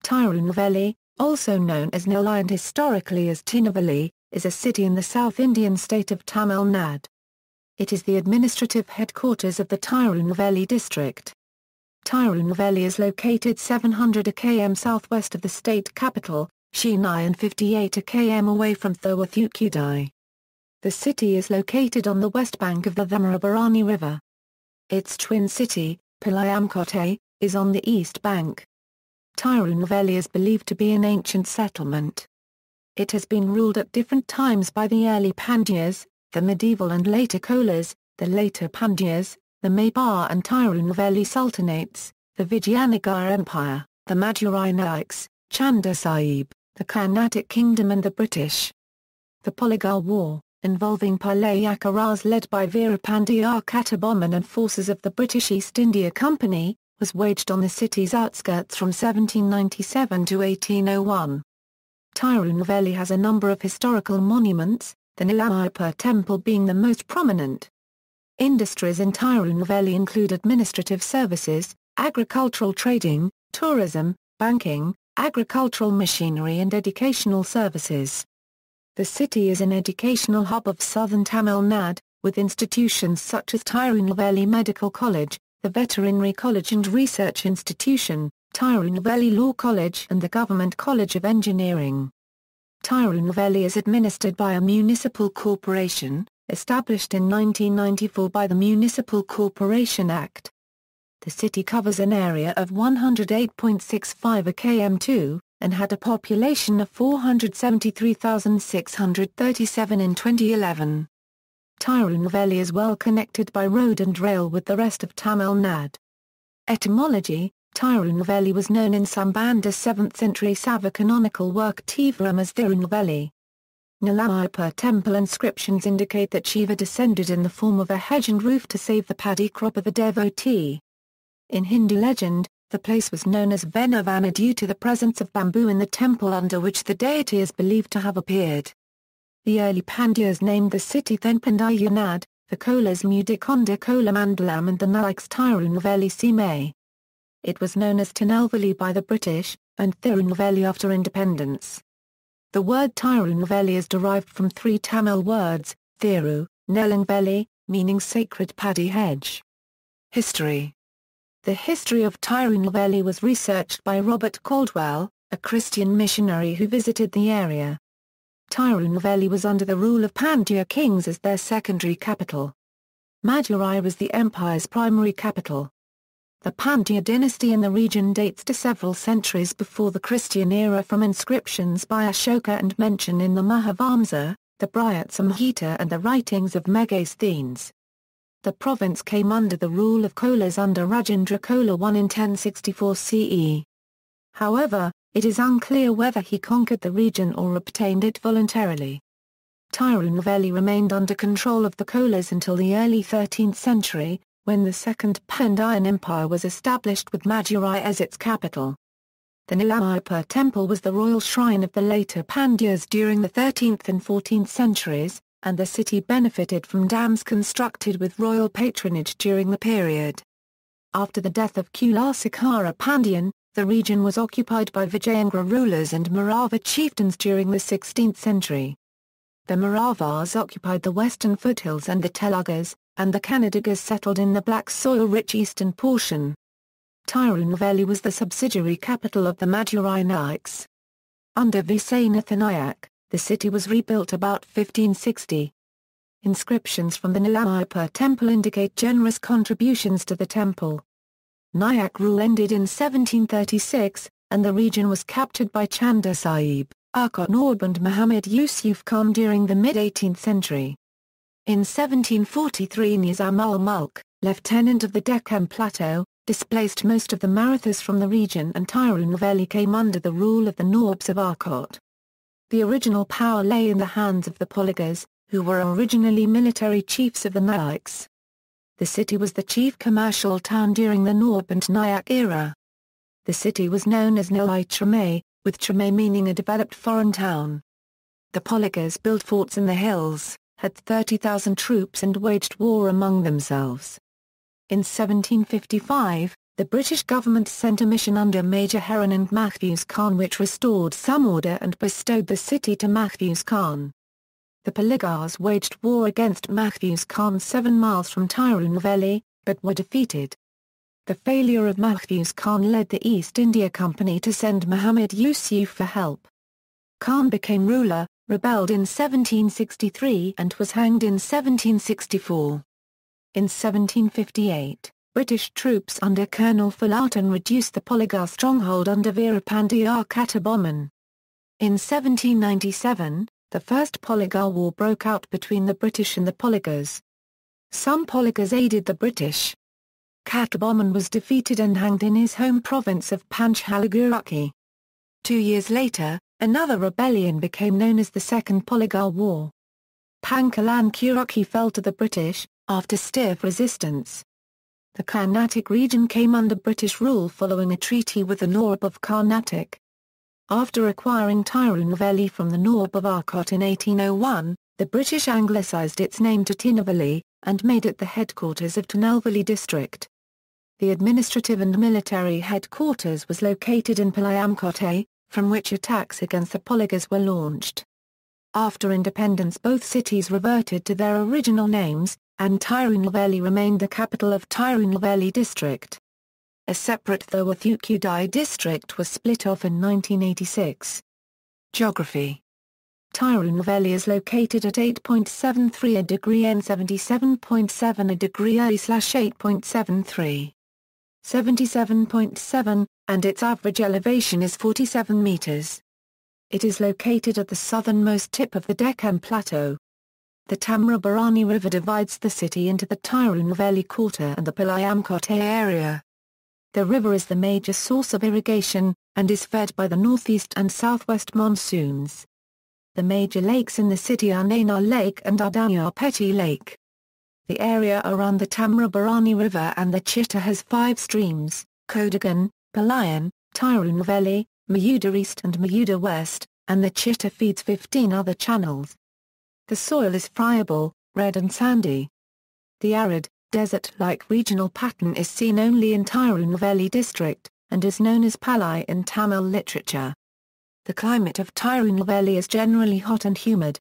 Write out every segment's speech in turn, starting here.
Tirunelveli, also known as Nellai and historically as Tinnevelly, is a city in the South Indian state of Tamil Nadu. It is the administrative headquarters of the Tirunelveli District. Tirunelveli is located 700 km southwest of the state capital, Chennai, and 58 km away from Thoothukudi. The city is located on the west bank of the Thamirabarani River. Its twin city, Palayamkottai, is on the east bank. Tirunelveli is believed to be an ancient settlement. It has been ruled at different times by the Early Pandyas, the Medieval and Later Cholas, the Later Pandyas, the Ma'bar and Tirunelveli sultanates, the Vijayanagar Empire, the Madurai Nayaks, Chanda Sahib, the Carnatic kingdom and the British. The Polygar War, involving Palayakkarars led by Veerapandiya Kattabomman and forces of the British East India Company, was waged on the city's outskirts from 1797 to 1801. Tirunelveli has a number of historical monuments, the Nellaiappar Temple being the most prominent. Industries in Tirunelveli include administrative services, agricultural trading, tourism, banking, agricultural machinery and educational services. The city is an educational hub of southern Tamil Nadu, with institutions such as Tirunelveli Medical College, the Veterinary College and Research Institution, Tirunelveli Law College and the Government College of Engineering. Tirunelveli is administered by a municipal corporation, established in 1994 by the Municipal Corporation Act. The city covers an area of 108.65 km2, and had a population of 473,637 in 2011. Tirunelveli is well connected by road and rail with the rest of Tamil Nadu. Etymology: Tirunelveli was known in Sambanda's 7th century Sava canonical work Tivaram as Tirunelveli. Nellaiappar Temple inscriptions indicate that Shiva descended in the form of a hedge and roof to save the paddy crop of a devotee. In Hindu legend, the place was known as Venavana due to the presence of bamboo in the temple under which the deity is believed to have appeared. The early Pandyas named the city Thenpandaya Nadu, the Cholas Mudikonda Kolamandalam and the Nayaks Tirunelveli Simei. It was known as Tinnevelly by the British, and Tirunelveli after independence. The word Tirunelveli is derived from three Tamil words, Thiru, Nellaiappar, meaning sacred paddy hedge. History. The history of Tirunelveli was researched by Robert Caldwell, a Christian missionary who visited the area. Tirunelveli was under the rule of Pandya kings as their secondary capital. Madurai was the empire's primary capital. The Pandya dynasty in the region dates to several centuries before the Christian era from inscriptions by Ashoka and mention in the Mahavamsa, the Brihat Samhita and the writings of Megasthenes. The province came under the rule of Cholas under Rajendra Chola I in 1064 CE. However, it is unclear whether he conquered the region or obtained it voluntarily. Tirunelveli remained under control of the Cholas until the early 13th century, when the Second Pandyan Empire was established with Madurai as its capital. The Nellaiappar Temple was the royal shrine of the later Pandyas during the 13th and 14th centuries, and the city benefited from dams constructed with royal patronage during the period. After the death of Kulasekara Pandyan, the region was occupied by Vijayanagar rulers and Marava chieftains during the 16th century. The Maravas occupied the western foothills and the Telugus, and the Kannadigas settled in the black soil-rich eastern portion. Tirunelveli was the subsidiary capital of the Madurai Nayaks. Under Vijayanath Nayak, the city was rebuilt about 1560. Inscriptions from the Nellaiappar Temple indicate generous contributions to the temple. Nayak rule ended in 1736, and the region was captured by Chanda Sahib, Arcot Norb and Muhammad Yusuf Khan during the mid-18th century. In 1743 Nizam ul-Mulk, lieutenant of the Deccan Plateau, displaced most of the Marathas from the region and Tirunelveli came under the rule of the Norbs of Arcot. The original power lay in the hands of the Polygars, who were originally military chiefs of the Nayaks. The city was the chief commercial town during the Norb and Nayak era. The city was known as Nellai, with Chennai meaning a developed foreign town. The Polygars built forts in the hills, had 30,000 troops and waged war among themselves. In 1755, the British government sent a mission under Major Heron and Mahfuz Khan which restored some order and bestowed the city to Mahfuz Khan. The Polygars waged war against Mahfuz Khan 7 miles from Tirunelveli, but were defeated. The failure of Mahfuz Khan led the East India Company to send Muhammad Yusuf for help. Khan became ruler, rebelled in 1763 and was hanged in 1764. In 1758, British troops under Colonel Fullarton reduced the Polygar stronghold under Veerapandiya Kattabomman. In 1797, the First Polygar War broke out between the British and the Polygars. Some Polygars aided the British. Kattabomman was defeated and hanged in his home province of Panchalaguruki. 2 years later, another rebellion became known as the Second Polygar War. Palayamkottai fell to the British, after stiff resistance. The Carnatic region came under British rule following a treaty with the Nawab of Carnatic. After acquiring Tirunelveli from the Nawab of Arcot in 1801, the British anglicised its name to Tinnevelly, and made it the headquarters of Tirunelveli District. The administrative and military headquarters was located in Palayamkottai, from which attacks against the Polygars were launched. After independence both cities reverted to their original names, and Tirunelveli remained the capital of Tirunelveli District. A separate Thoothukudi district was split off in 1986. Geography. Tirunelveli is located at 8.73 degree N 77.7 degree early/8.73. 77.7, and its average elevation is 47 meters. It is located at the southernmost tip of the Deccan Plateau. The Thamirabarani River divides the city into the Tirunelveli quarter and the Palayamkottai area. The river is the major source of irrigation, and is fed by the northeast and southwest monsoons. The major lakes in the city are Nellai Lake and Nellaiappar Lake. The area around the Thamirabarani River and the Chitta has 5 streams, Kodagan, Palayan, Tirunelveli, Mayuda East and Mayuda West, and the Chitta feeds 15 other channels. The soil is friable, red and sandy. The arid, desert-like regional pattern is seen only in Tirunelveli district, and is known as Palai in Tamil literature. The climate of Tirunelveli is generally hot and humid.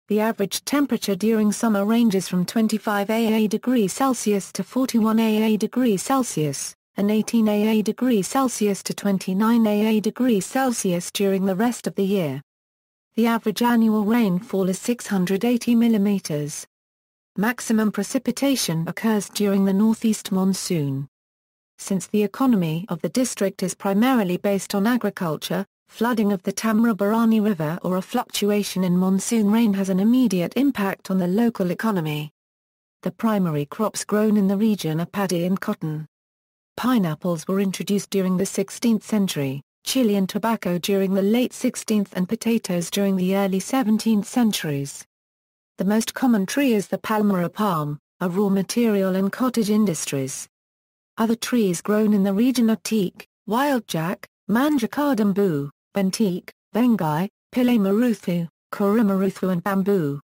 The average temperature during summer ranges from 25 degrees Celsius to 41 degrees Celsius, and 18 degrees Celsius to 29 degrees Celsius during the rest of the year. The average annual rainfall is 680 millimeters. Maximum precipitation occurs during the northeast monsoon. Since the economy of the district is primarily based on agriculture, flooding of the Thamirabarani River or a fluctuation in monsoon rain has an immediate impact on the local economy. The primary crops grown in the region are paddy and cotton. Pineapples were introduced during the 16th century, chili and tobacco during the late 16th and potatoes during the early 17th centuries. The most common tree is the Palmyra palm, a raw material in cottage industries. Other trees grown in the region are teak, wildjack, manjacardambu, bentique, vengai, pilaymaruthu, kurimaruthu and bamboo.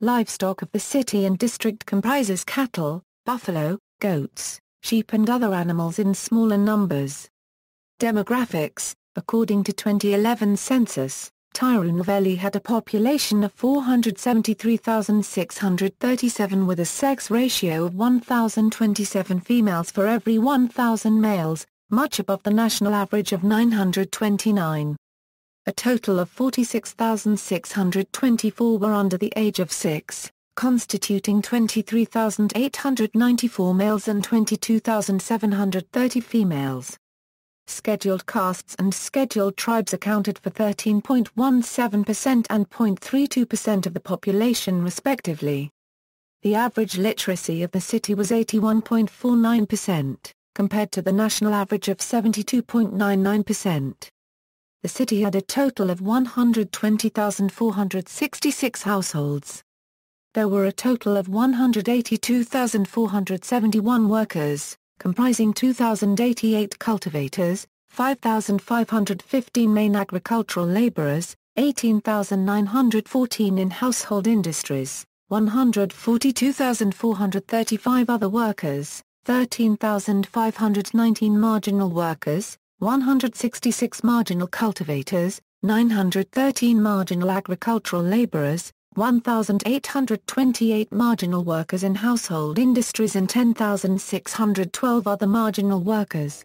Livestock of the city and district comprises cattle, buffalo, goats, sheep and other animals in smaller numbers. Demographics. According to 2011 census, Tirunelveli had a population of 473,637 with a sex ratio of 1,027 females for every 1,000 males, much above the national average of 929. A total of 46,624 were under the age of 6, constituting 23,894 males and 22,730 females. Scheduled castes and scheduled tribes accounted for 13.17% and 0.32% of the population respectively. The average literacy of the city was 81.49%, compared to the national average of 72.99%. The city had a total of 120,466 households. There were a total of 182,471 workers, comprising 2,088 cultivators, 5,515 main agricultural laborers, 18,914 in household industries, 142,435 other workers, 13,519 marginal workers, 166 marginal cultivators, 913 marginal agricultural laborers, 1,828 marginal workers in household industries and 10,612 other marginal workers.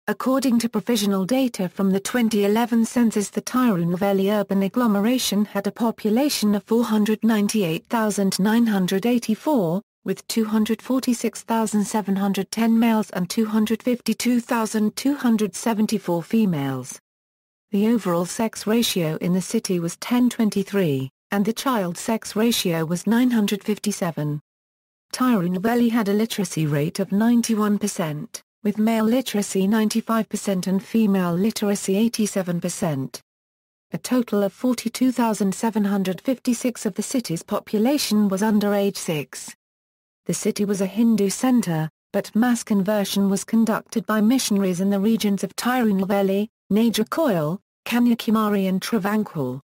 According to provisional data from the 2011 census, the Tirunelveli urban agglomeration had a population of 498,984, with 246,710 males and 252,274 females. The overall sex ratio in the city was 10:23, and the child sex ratio was 957. Tirunelveli had a literacy rate of 91%. With male literacy 95% and female literacy 87%. A total of 42,756 of the city's population was under age 6. The city was a Hindu center, but mass conversion was conducted by missionaries in the regions of Tirunelveli, Nagercoil, Kanyakumari and Travancore.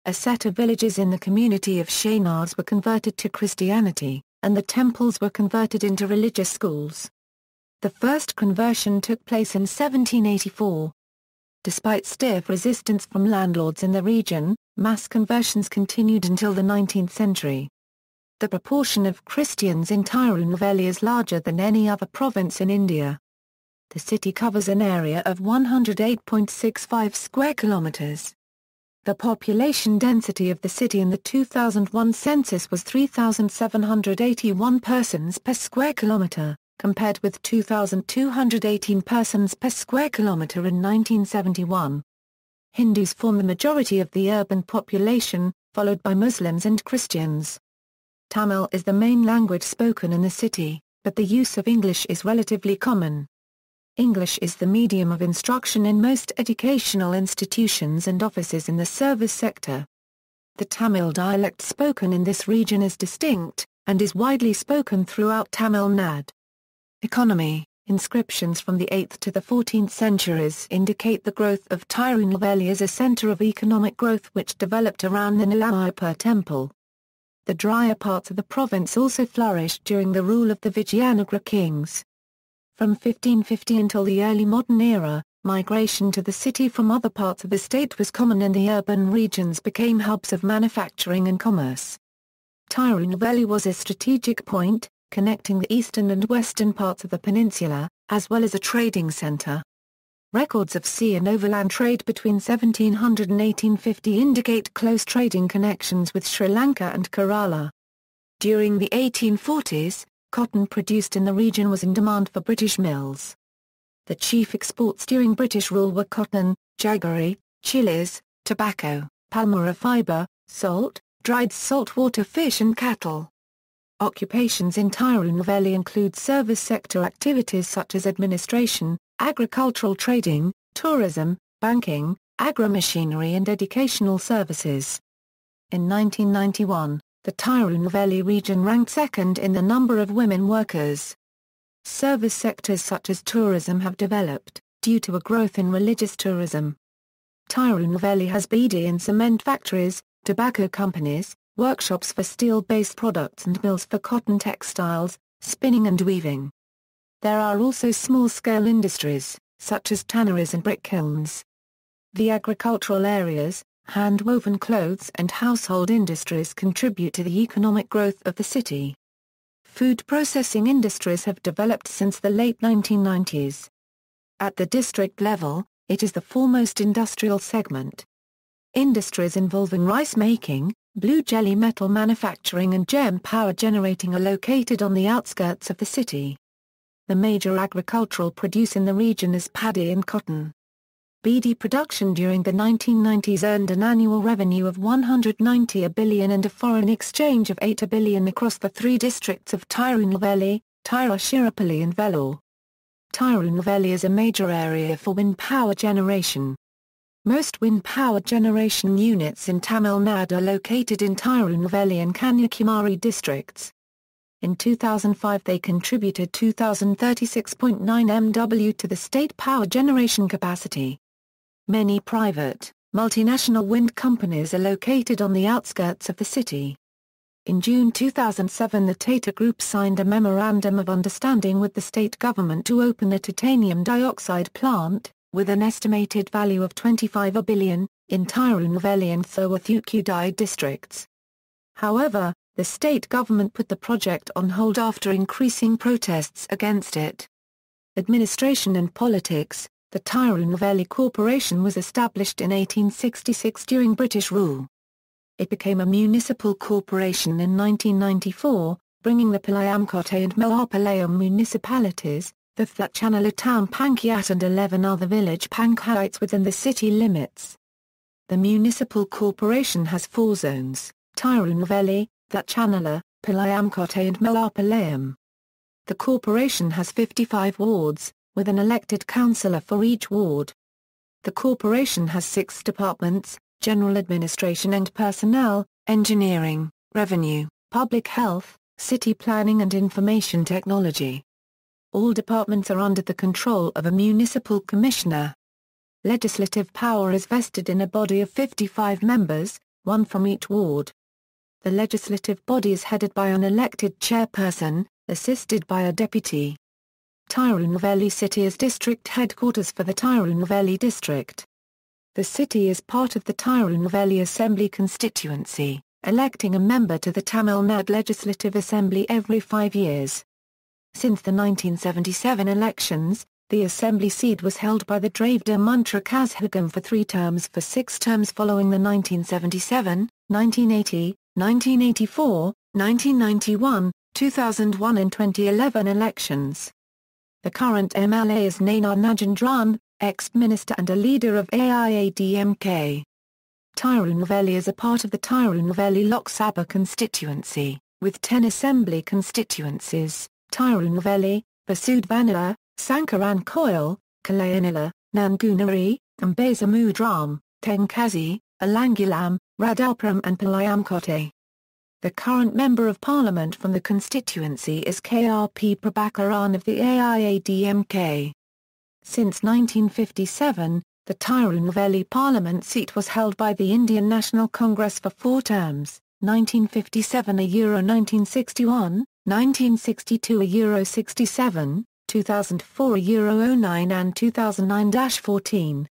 A set of villages in the community of Shaynads were converted to Christianity, and the temples were converted into religious schools. The first conversion took place in 1784. Despite stiff resistance from landlords in the region, mass conversions continued until the 19th century. The proportion of Christians in Tirunelveli is larger than any other province in India. The city covers an area of 108.65 square kilometers. The population density of the city in the 2001 census was 3,781 persons per square kilometer, compared with 2,218 persons per square kilometre in 1971. Hindus form the majority of the urban population, followed by Muslims and Christians. Tamil is the main language spoken in the city, but the use of English is relatively common. English is the medium of instruction in most educational institutions and offices in the service sector. The Tamil dialect spoken in this region is distinct, and is widely spoken throughout Tamil Nadu. Economy. Inscriptions from the 8th to the 14th centuries indicate the growth of Tirunelveli as a centre of economic growth which developed around the Nellaiappar Temple. The drier parts of the province also flourished during the rule of the Vijayanagar kings. From 1550 until the early modern era, migration to the city from other parts of the state was common and the urban regions became hubs of manufacturing and commerce. Tirunelveli was a strategic point, connecting the eastern and western parts of the peninsula, as well as a trading centre. Records of sea and overland trade between 1700 and 1850 indicate close trading connections with Sri Lanka and Kerala. During the 1840s, cotton produced in the region was in demand for British mills. The chief exports during British rule were cotton, jaggery, chilies, tobacco, palmyra fibre, salt, dried saltwater fish and cattle. Occupations in Tirunelveli include service sector activities such as administration, agricultural trading, tourism, banking, agro-machinery and educational services. In 1991, the Tirunelveli region ranked second in the number of women workers. Service sectors such as tourism have developed, due to a growth in religious tourism. Tirunelveli has beedi and cement factories, tobacco companies, workshops for steel-based products and mills for cotton textiles, spinning and weaving. There are also small-scale industries, such as tanneries and brick kilns. The agricultural areas, hand-woven clothes and household industries contribute to the economic growth of the city. Food processing industries have developed since the late 1990s. At the district level, it is the foremost industrial segment. Industries involving rice making, blue jelly metal manufacturing and gem power generating are located on the outskirts of the city. The major agricultural produce in the region is paddy and cotton. Beedi production during the 1990s earned an annual revenue of 190 billion and a foreign exchange of 8 billion across the three districts of Tirunelveli, Tiruchirappalli and Vellore. Tirunelveli is a major area for wind power generation. Most wind power generation units in Tamil Nadu are located in Tirunelveli and Kanyakumari districts. In 2005 they contributed 2,036.9 MW to the state power generation capacity. Many private, multinational wind companies are located on the outskirts of the city. In June 2007 the Tata Group signed a Memorandum of Understanding with the state government to open a titanium dioxide plant, with an estimated value of 25 billion, in Tirunelveli and Thoothukudi districts. However, the state government put the project on hold after increasing protests against it. Administration and politics. The Tirunelveli Corporation was established in 1866 during British rule. It became a municipal corporation in 1994, bringing the Palayamkottai and Nellaiappar municipalities, the Thoothukudi town Panchayat and 11 other village panchayats within the city limits. The municipal corporation has 4 zones: Tirunelveli, Thoothukudi, Palayamkottai and Nellaiappar. The corporation has 55 wards, with an elected councillor for each ward. The corporation has 6 departments: general administration and personnel, engineering, revenue, public health, city planning and information technology. All departments are under the control of a municipal commissioner. Legislative power is vested in a body of 55 members, 1 from each ward. The legislative body is headed by an elected chairperson, assisted by a deputy. Tirunelveli City is district headquarters for the Tirunelveli District. The city is part of the Tirunelveli Assembly constituency, electing a member to the Tamil Nadu Legislative Assembly every 5 years. Since the 1977 elections, the assembly seat was held by the Dravida Muntra Kazhagam for 3 terms for 6 terms following the 1977, 1980, 1984, 1991, 2001 and 2011 elections. The current MLA is Nayar Nagendran, ex-minister and a leader of AIADMK. Tirunelveli is a part of the Tirunelveli Lok Sabha constituency, with 10 assembly constituencies: Tirunelveli, Vasudvanara, Sankaran Koil, Kalayanila, Nangunari, Ambasamudram, Tenkasi, Alangulam, Radalpuram and Palayamkottai. The current Member of Parliament from the constituency is KRP Prabhakaran of the AIADMK. Since 1957, the Tirunelveli Parliament seat was held by the Indian National Congress for 4 terms, 1957 a Euro 1961, 1962 a Euro 67, 2004 a Euro 09 and 2009-14.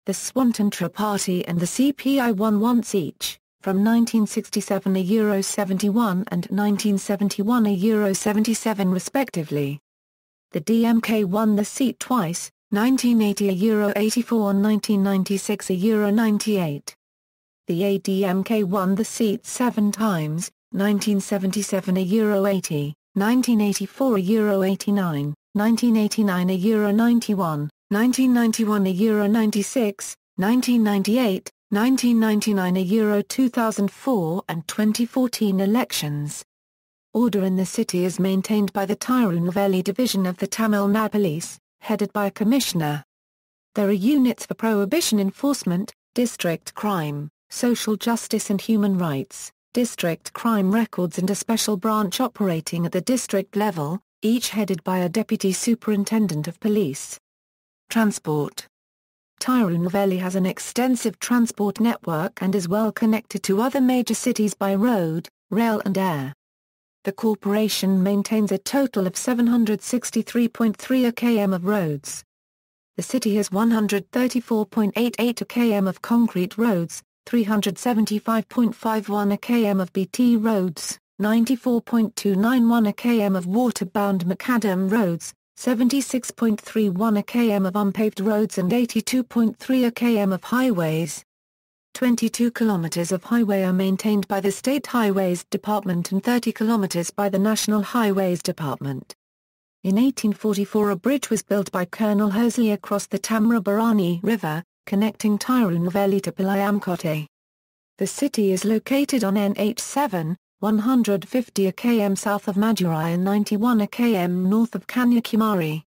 The Swatantra Party and the CPI won once each, from 1967 a Euro 71 and 1971 a Euro 77 respectively. The DMK won the seat twice, 1980 a Euro 84 and 1996 a Euro 98. The ADMK won the seat 7 times, 1977 a Euro 80, 1984 a Euro 89, 1989 a Euro 91, 1991 a Euro 96, 1998, 1999 a Euro 2004 and 2014 elections. Order in the city is maintained by the Tirunelveli Division of the Tamil Nadu Police, headed by a commissioner. There are units for prohibition enforcement, district crime, social justice and human rights, district crime records and a special branch operating at the district level, each headed by a deputy superintendent of police. Transport. Tirunelveli has an extensive transport network and is well connected to other major cities by road, rail and air. The corporation maintains a total of 763.3 km of roads. The city has 134.88 km of concrete roads, 375.51 km of BT roads, 94.291 km of water-bound macadam roads, 76.31 km of unpaved roads and 82.3 km of highways. 22 kilometers of highway are maintained by the State Highways Department and 30 kilometers by the National Highways Department. In 1844 a bridge was built by Colonel Hoseley across the Thamirabarani River, connecting Tirunelveli to Palayamkottai. The city is located on NH7, 150 km south of Madurai and 91 km north of Kanyakumari.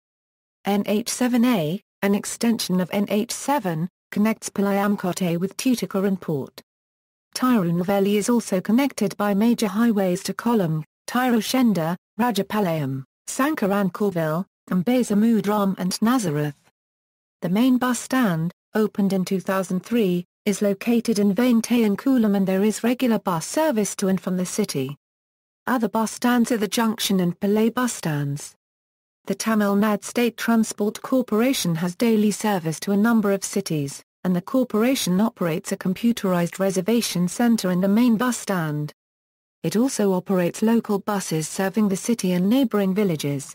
NH7A, an extension of NH7, connects Palayamkottai with Thoothukudi port. Tirunelveli is also connected by major highways to Kollam, Tiruchenda, Rajapalayam, Sankarankorville, Ambasamudram and Nazareth. The main bus stand, opened in 2003, is located in Veerapandiya and there is regular bus service to and from the city. Other bus stands are the Junction and Palay bus stands. The Tamil Nadu State Transport Corporation has daily service to a number of cities, and the corporation operates a computerized reservation center in the main bus stand. It also operates local buses serving the city and neighboring villages.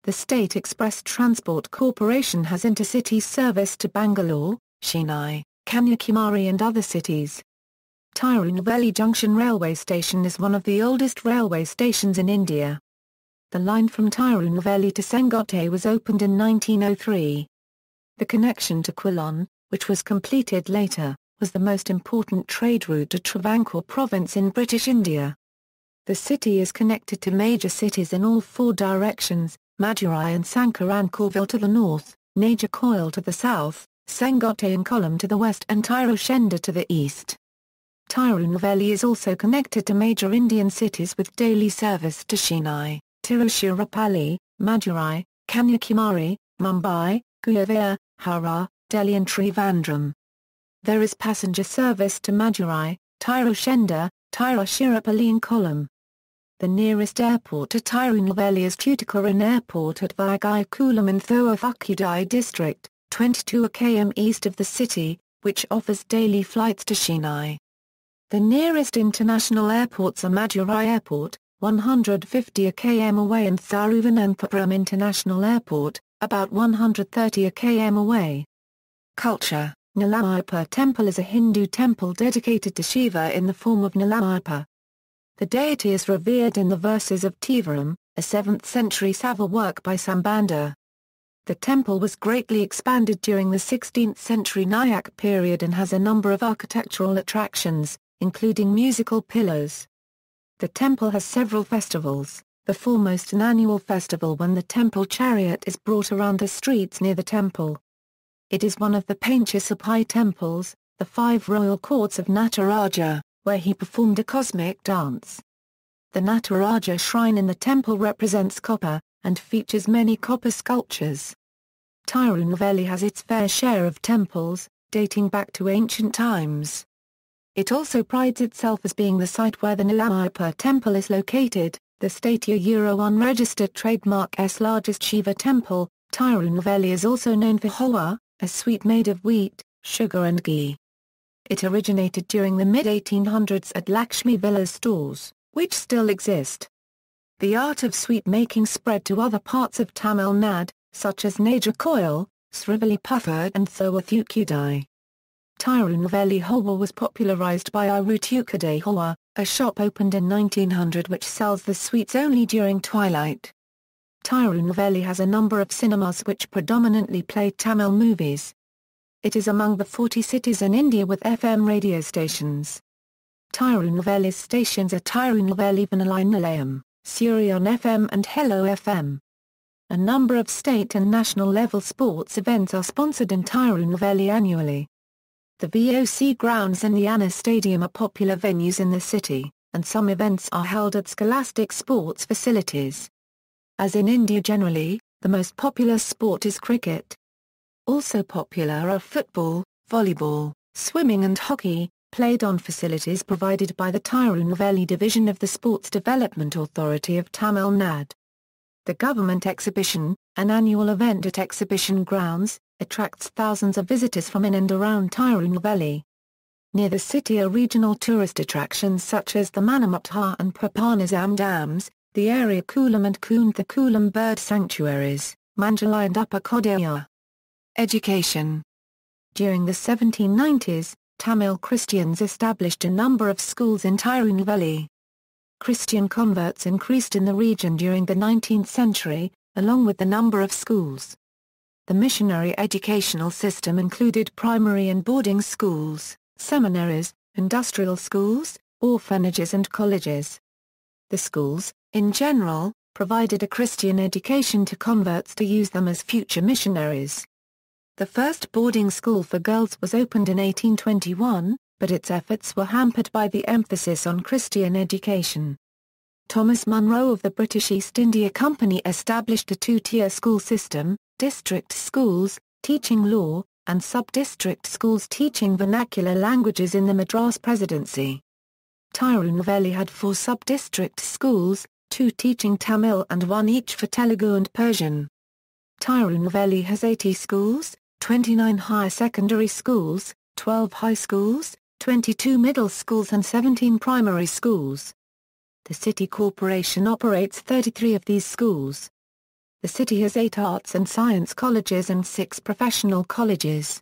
The State Express Transport Corporation has intercity service to Bangalore, Chennai, Kanyakumari and other cities. Tirunelveli Junction Railway Station is one of the oldest railway stations in India. The line from Tirunelveli to Sengotte was opened in 1903. The connection to Quilon, which was completed later, was the most important trade route to Travancore province in British India. The city is connected to major cities in all four directions, Madurai and Sankarankorvil to the north, Nagercoil to the south, Sengotte and Kollam to the west and Tirunelveli to the east. Tirunelveli is also connected to major Indian cities with daily service to Chennai, Tiruchirappalli, Madurai, Kanyakumari, Mumbai, Guyavere, Howrah, Delhi and Trivandrum. There is passenger service to Madurai, Tiruchendur, Tiruchirappalli and Kollam. The nearest airport to Tirunelveli is Tuticorin Airport at Vijayanagar in Thoothukudi district, 22 km east of the city, which offers daily flights to Chennai. The nearest international airports are Madurai Airport, 150 km away and Thiruvananthapuram International Airport, about 130 km away. Culture. Nellaiappar Temple is a Hindu temple dedicated to Shiva in the form of Nellaiappar. The deity is revered in the verses of Tivaram, a 7th century Sava work by Sambandar. The temple was greatly expanded during the 16th century Nayak period and has a number of architectural attractions, including musical pillars. The temple has several festivals, the foremost an annual festival when the temple chariot is brought around the streets near the temple. It is one of the Panchasapai temples, the 5 royal courts of Nataraja, where he performed a cosmic dance. The Nataraja shrine in the temple represents copper, and features many copper sculptures. Tirunelveli has its fair share of temples, dating back to ancient times. It also prides itself as being the site where the Nellaiappar Temple is located, the state unregistered trademark's largest Shiva temple. Tirunelveli is also known for Hoa, a sweet made of wheat, sugar and ghee. It originated during the mid-1800s at Lakshmi Villas stores, which still exist. The art of sweet making spread to other parts of Tamil Nadu, such as Nagercoil, Srivilliputtur and Thoothukudi. Tirunelveli Hoa was popularized by Thoothukudi Hoa, a shop opened in 1900 which sells the sweets only during twilight. Tirunelveli has a number of cinemas which predominantly play Tamil movies. It is among the 40 cities in India with FM radio stations. Tirunelveli's stations are Tirunelveli Vanillai Nilayam, Surion FM and Hello FM. A number of state and national level sports events are sponsored in Tirunelveli annually. The VOC grounds and the Anna Stadium are popular venues in the city, and some events are held at scholastic sports facilities. As in India generally, the most popular sport is cricket. Also popular are football, volleyball, swimming and hockey, played on facilities provided by the Tirunelveli Division of the Sports Development Authority of Tamil Nadu. The Government Exhibition, an annual event at exhibition grounds, attracts thousands of visitors from in and around Tirunelveli. Near the city are regional tourist attractions such as the Manamutta and Papanasam dams, the area Kollam and Thoothukudi bird sanctuaries, Manjalai and Upper Kodaiya. Education. During the 1790s, Tamil Christians established a number of schools in Tirunelveli. Christian converts increased in the region during the 19th century, along with the number of schools. The missionary educational system included primary and boarding schools, seminaries, industrial schools, orphanages and colleges. The schools, in general, provided a Christian education to converts to use them as future missionaries. The first boarding school for girls was opened in 1821, but its efforts were hampered by the emphasis on Christian education. Thomas Munro of the British East India Company established a two-tier school system, district schools, teaching law, and sub-district schools teaching vernacular languages in the Madras Presidency. Tirunelveli had 4 sub-district schools, 2 teaching Tamil and 1 each for Telugu and Persian. Tirunelveli has 80 schools, 29 higher secondary schools, 12 high schools, 22 middle schools and 17 primary schools. The city corporation operates 33 of these schools. The city has 8 arts and science colleges and 6 professional colleges.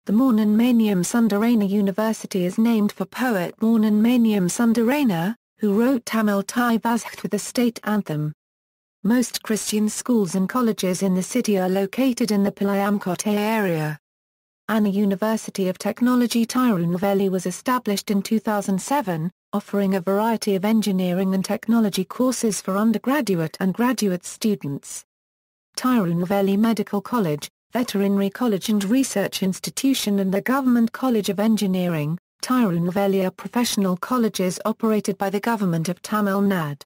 The Mornan Maniam Sundarana University is named for poet Mornan Maniam Sundarana, who wrote Tamil Thai Vasth with the state anthem. Most Christian schools and colleges in the city are located in the Palayamkottai area. Anna University of Technology Tirunelveli was established in 2007, offering a variety of engineering and technology courses for undergraduate and graduate students. Tirunelveli Medical College, Veterinary College and Research Institution and the Government College of Engineering, Tirunelveli are professional colleges operated by the Government of Tamil Nadu.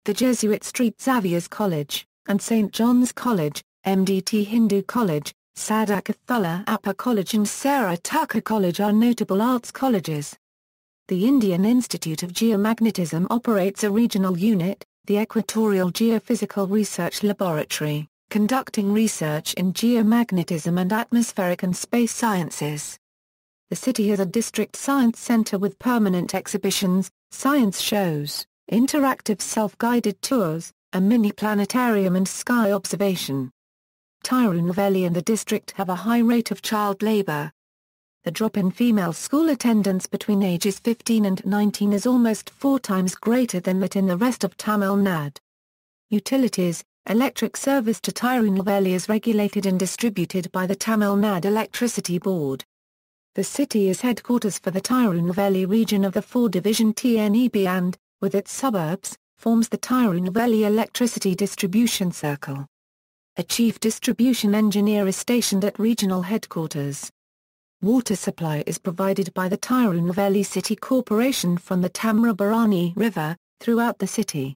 The Jesuit St. Xavier's College, and St. John's College, MDT Hindu College, Sadakathullah Upper College and Sarah Tucker College are notable arts colleges. The Indian Institute of Geomagnetism operates a regional unit, the Equatorial Geophysical Research Laboratory, conducting research in geomagnetism and atmospheric and space sciences. The city has a district science center with permanent exhibitions, science shows, interactive self-guided tours, a mini planetarium and sky observation. Tirunelveli and the district have a high rate of child labor. The drop in female school attendance between ages 15 and 19 is almost 4 times greater than that in the rest of Tamil Nadu. Utilities. Electric service to Tirunelveli is regulated and distributed by the Tamil Nadu Electricity Board. The city is headquarters for the Tirunelveli region of the 4-division TNEB and, with its suburbs, forms the Tirunelveli Electricity Distribution Circle. A chief distribution engineer is stationed at regional headquarters. Water supply is provided by the Tirunelveli City Corporation from the Thamirabarani River, throughout the city.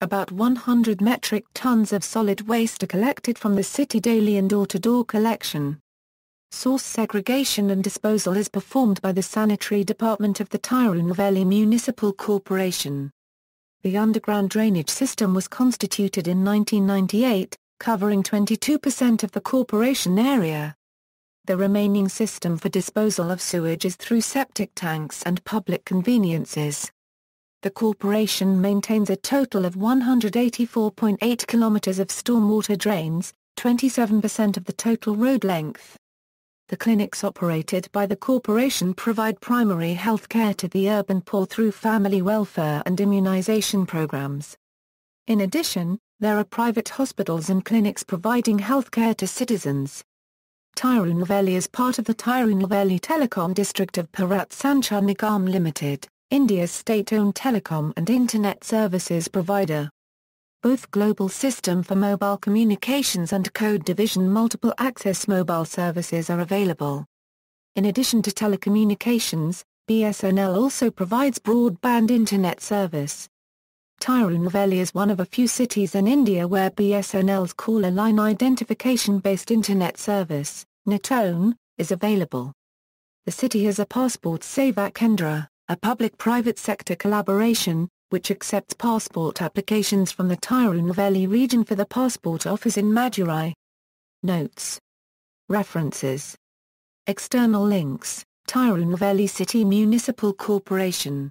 About 100 metric tons of solid waste are collected from the city daily in door-to-door collection. Source segregation and disposal is performed by the Sanitary Department of the Tirunelveli Municipal Corporation. The underground drainage system was constituted in 1998, covering 22% of the corporation area. The remaining system for disposal of sewage is through septic tanks and public conveniences. The corporation maintains a total of 184.8 kilometers of stormwater drains, 27% of the total road length. The clinics operated by the corporation provide primary health care to the urban poor through family welfare and immunization programs. In addition, there are private hospitals and clinics providing health care to citizens. Tirunelveli is part of the Tirunelveli Telecom District of Bharat Sanchar Nigam Limited, India's state-owned telecom and internet services provider. Both Global System for Mobile Communications and Code Division Multiple Access Mobile Services are available. In addition to telecommunications, BSNL also provides broadband internet service. Tirunelveli is one of a few cities in India where BSNL's caller line identification-based internet service, Netone, is available. The city has a Passport Seva Kendra, a public-private sector collaboration, which accepts passport applications from the Tirunelveli region for the passport office in Madurai. Notes. References. External links, Tirunelveli City Municipal Corporation.